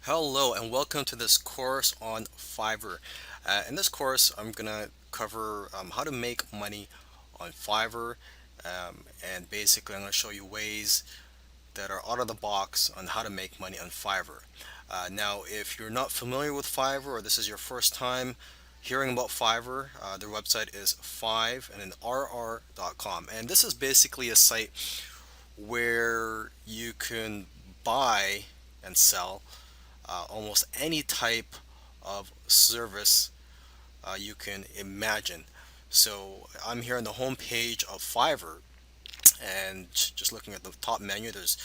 Hello and welcome to this course on Fiverr. In this course, I'm gonna cover how to make money on Fiverr, and basically, I'm gonna show you ways that are out of the box on how to make money on Fiverr. Now, if you're not familiar with Fiverr or this is your first time hearing about Fiverr, their website is 5 and then rr.com, and this is basically a site where you can buy and sell almost any type of service you can imagine. So I'm here on the home page of Fiverr, and just looking at the top menu, there's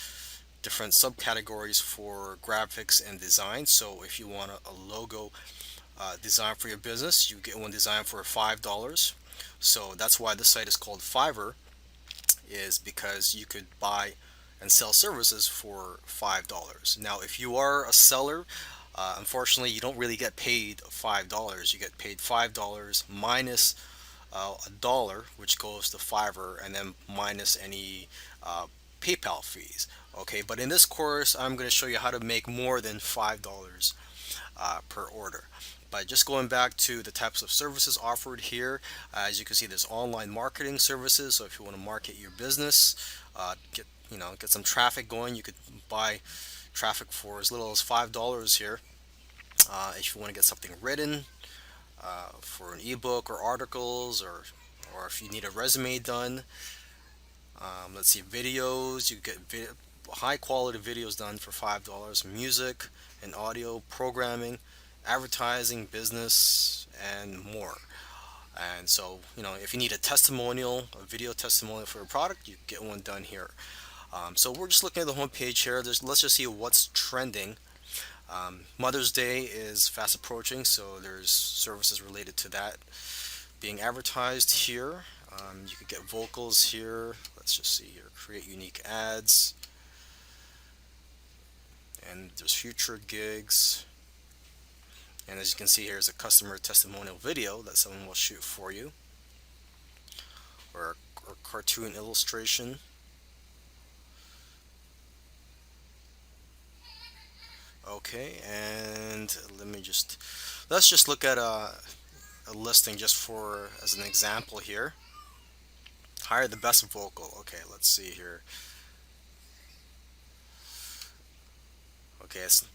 different subcategories for graphics and design. So if you want a logo design for your business, you get one design for $5. So that's why this site is called Fiverr, is because you could buy and sell services for $5. Now, if you are a seller, unfortunately, you don't really get paid $5. You get paid $5 minus a dollar, which goes to Fiverr, and then minus any PayPal fees. Okay, but in this course, I'm going to show you how to make more than $5 per order. But just going back to the types of services offered here, as you can see, there's online marketing services. So if you want to market your business, get some traffic going, you could buy traffic for as little as $5 here. If you want to get something written for an ebook or articles, or if you need a resume done, let's see, videos, you get high quality videos done for $5. Music and audio programming, advertising, business, and more. And so, if you need a testimonial, a video testimonial for a product, you get one done here. So we're just looking at the home page here. Let's just see what's trending. Mother's Day is fast approaching, so there's services related to that being advertised here. You could get vocals here. Let's just see here. Create unique ads. And there's future gigs. And as you can see, here's a customer testimonial video that someone will shoot for you, or cartoon illustration. Okay, and let's just look at a listing just for as an example here. Hire the best vocal. Okay, let's see here. Okay, so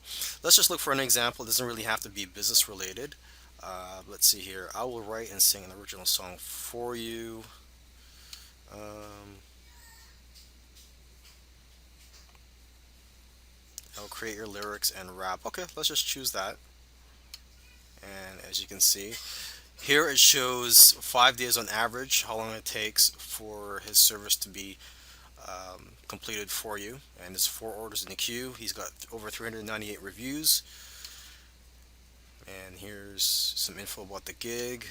let's just look for an example. It doesn't really have to be business related. Let's see here. I will write and sing an original song for you. Um, I'll create your lyrics and rap. Okay, let's just choose that. And as you can see, here it shows 5 days on average, how long it takes for his service to be completed for you. And there's 4 orders in the queue. He's got over 398 reviews. And here's some info about the gig.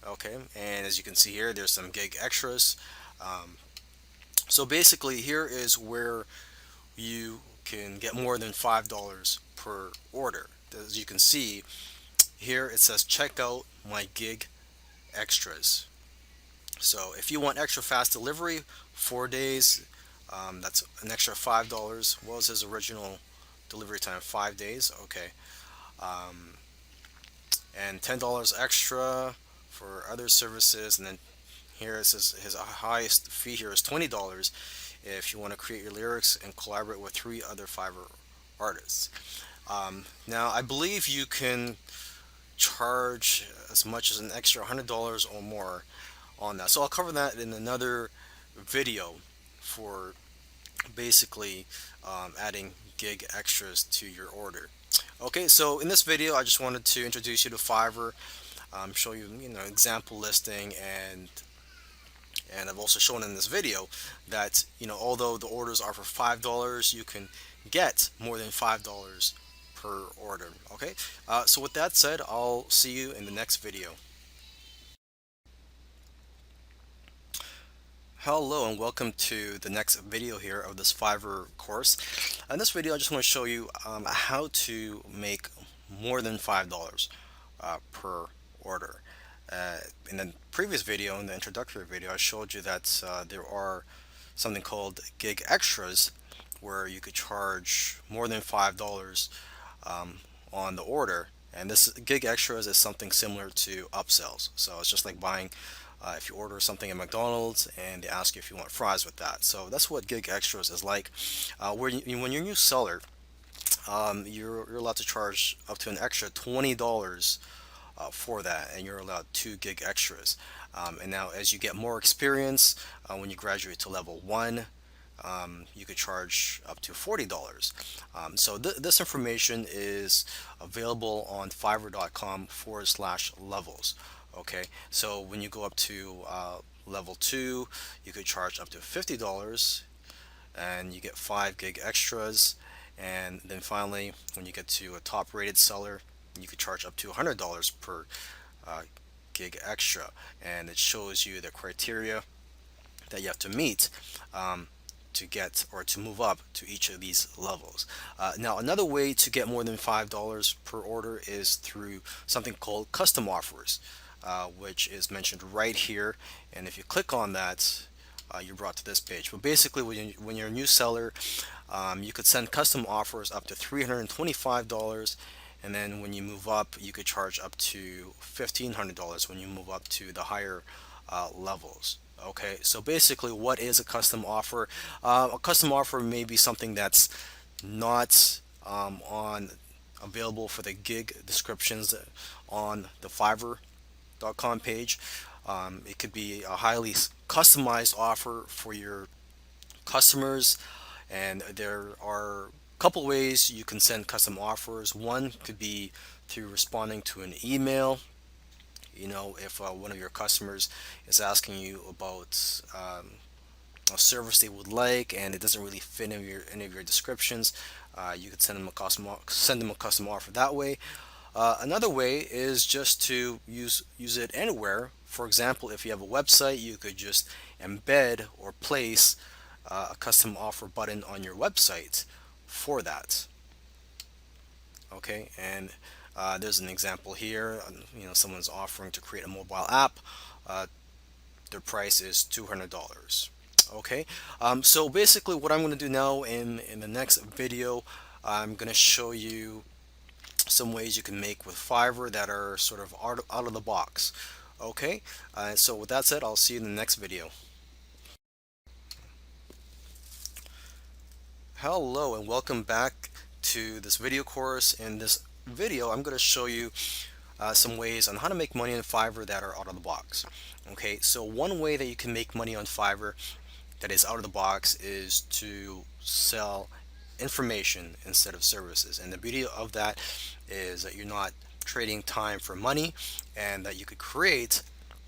Okay, and as you can see here, there's some gig extras. So basically, here is where you can get more than $5 per order. As you can see, here it says check out my gig extras. So if you want extra fast delivery, 4 days, that's an extra $5. What was his original delivery time? 5 days. Okay, um, and $10 extra for other services, and then here it says his highest fee here is $20 if you want to create your lyrics and collaborate with 3 other Fiverr artists. Now, I believe you can charge as much as an extra $100 or more on that. So I'll cover that in another video for basically adding gig extras to your order. Okay, so in this video, I just wanted to introduce you to Fiverr, show you, example listing, and I've also shown in this video that although the orders are for $5, you can get more than $5 per order. Okay, so with that said, I'll see you in the next video. Hello and welcome to the next video here of this Fiverr course. In this video, I just want to show you how to make more than $5 per order. In the previous video, in the introductory video, I showed you that there are something called gig extras, where you could charge more than $5 on the order. And this gig extras is something similar to upsells. So it's just like buying, if you order something at McDonald's and they ask you if you want fries with that. So that's what gig extras is like. When you're a new seller, you're allowed to charge up to an extra $20 for that, and you're allowed 2 gig extras. And now, as you get more experience, when you graduate to level 1, you could charge up to $40. So this information is available on fiverr.com/levels. Okay, so when you go up to level 2, you could charge up to $50 and you get 5 gig extras. And then finally, when you get to a top rated seller, you could charge up to $100 per uh, gig extra. And it shows you the criteria that you have to meet to get or to move up to each of these levels. Now, another way to get more than $5 per order is through something called custom offers, which is mentioned right here. And if you click on that, you're brought to this page. But basically, when you're a new seller, you could send custom offers up to $325. And then when you move up, you could charge up to $1,500 when you move up to the higher levels. Okay, so basically, what is a custom offer? A custom offer may be something that's not on available for the gig descriptions on the Fiverr.com page. It could be a highly customized offer for your customers, and there are a couple ways you can send custom offers. One could be through responding to an email. If one of your customers is asking you about a service they would like and it doesn't really fit in any of your descriptions, you could send them a custom offer that way. Another way is just to use it anywhere. For example, if you have a website, you could just embed or place a custom offer button on your website for that. Okay, and there's an example here. Someone's offering to create a mobile app. Their price is $200. Okay, so basically what I'm going to do now in the next video, I'm going to show you some ways you can make with Fiverr that are sort of out of the box. Okay, so with that said, I'll see you in the next video. Hello and welcome back to this video course. In this video, I'm going to show you some ways on how to make money on Fiverr that are out of the box. Okay, so one way that you can make money on Fiverr that is out of the box is to sell information instead of services. And the beauty of that is that you're not trading time for money, and that you could create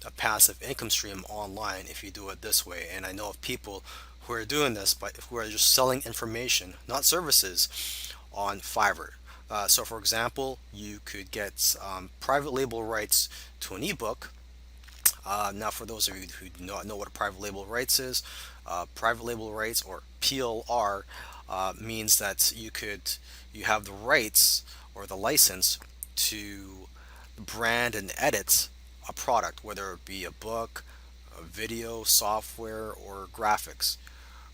a passive income stream online if you do it this way. And I know of people who are doing this, but who are just selling information, not services, on Fiverr. So for example, you could get private label rights to an ebook. Now, for those of you who do not know what a private label rights is, private label rights, or PLR, means that you have the rights or the license to brand and edit a product, whether it be a book, a video, software, or graphics.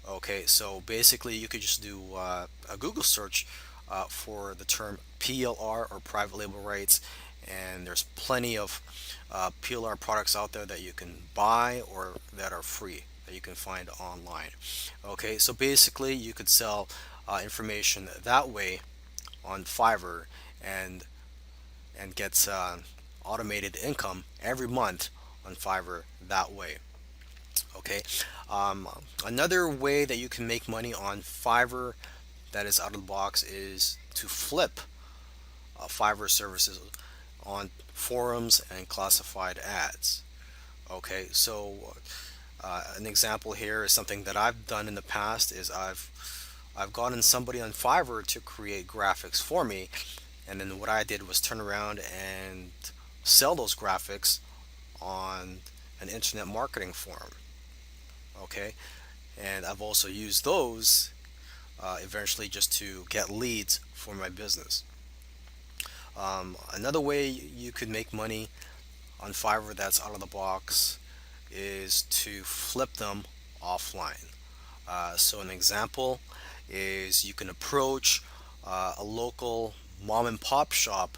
Okay, so basically you could just do a Google search for the term PLR, or private label rights, and there's plenty of PLR products out there that you can buy or that are free that you can find online. Okay, so basically you could sell information that way on Fiverr and get automated income every month on Fiverr that way. Okay, another way that you can make money on Fiverr that is out of the box is to flip Fiverr services on forums and classified ads. Okay, so an example here is something that I've done in the past. Is I've gotten somebody on Fiverr to create graphics for me, and then what I did was turn around and sell those graphics on an internet marketing forum. Okay, and I've also used those eventually just to get leads for my business. Another way you could make money on Fiverr that's out of the box is to flip them offline. So an example is you can approach a local mom and pop shop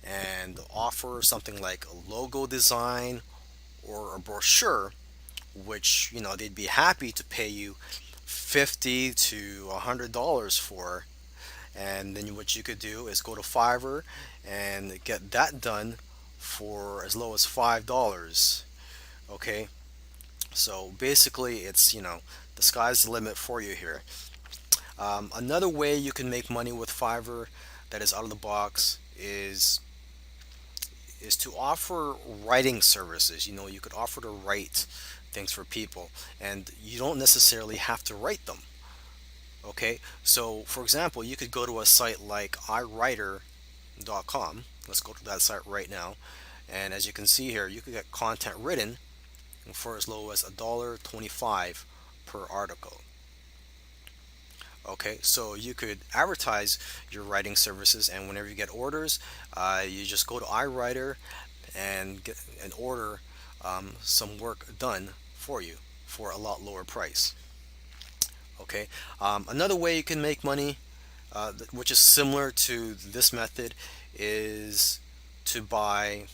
and offer something like a logo design or a brochure, which they'd be happy to pay you $50 to $100 for. And then what you could do is go to Fiverr and get that done for as low as $5. Okay, so basically it's the sky's the limit for you here. Another way you can make money with Fiverr that is out of the box is to offer writing services. You could offer to write things for people, and you don't necessarily have to write them. Okay, so for example, you could go to a site like iWriter.com. Let's go to that site right now, and as you can see here, you could get content written for as low as $1.25 per article. Okay, so you could advertise your writing services, and whenever you get orders, you just go to iWriter and get and order some work done for you for a lot lower price. Okay, another way you can make money, which is similar to this method, is to buy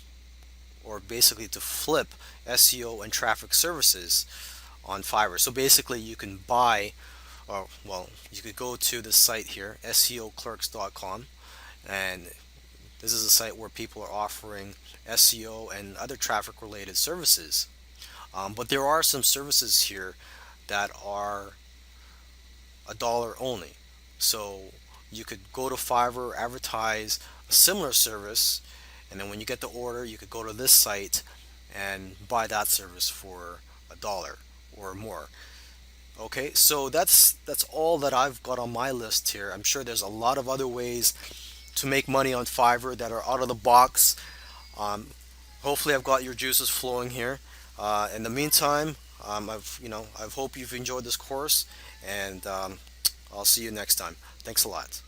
or basically to flip SEO and traffic services on Fiverr. So basically, you can buy, or well, you could go to the site here, SEOclerks.com, and this is a site where people are offering SEO and other traffic related services. But there are some services here that are a dollar only. So you could go to Fiverr, advertise a similar service, and then when you get the order, you could go to this site and buy that service for a dollar or more. Okay, so that's all that I've got on my list here. I'm sure there's a lot of other ways to make money on Fiverr that are out of the box. Um, Hopefully, I've got your juices flowing here. In the meantime, I hope you've enjoyed this course, and I'll see you next time. Thanks a lot.